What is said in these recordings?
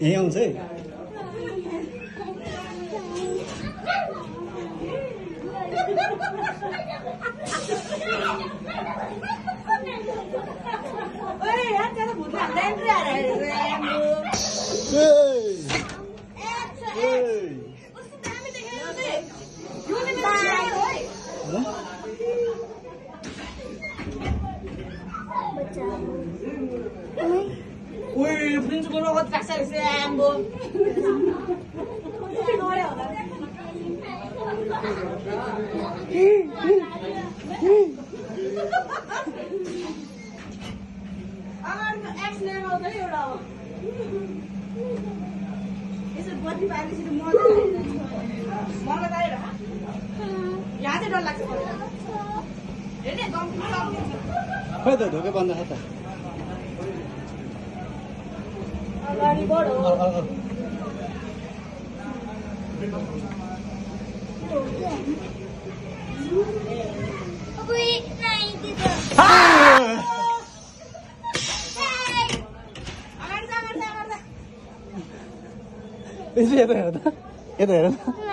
यही आउँछ है Ui, principal ko taksa si Ambo. खोइ त ढोके बन्द छ त अगाडि बढो यता हेर त यता हेर त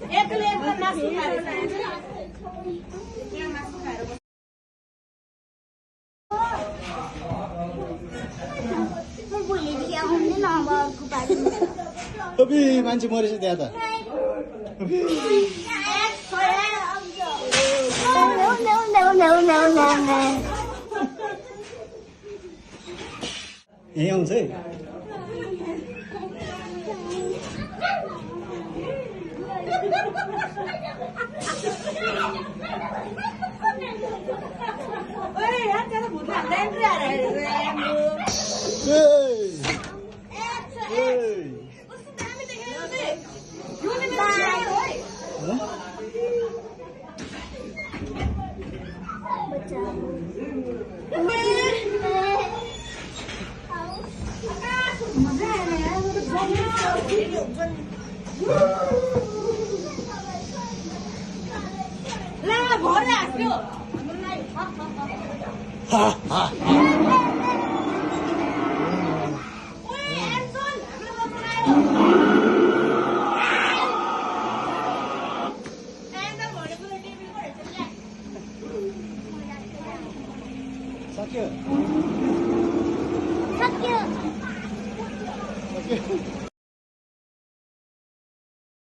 एकले मासु खाएर अबे मान्छे मरेछ त्यहाँ त यही आउँछ है ला भरे हाँस्यो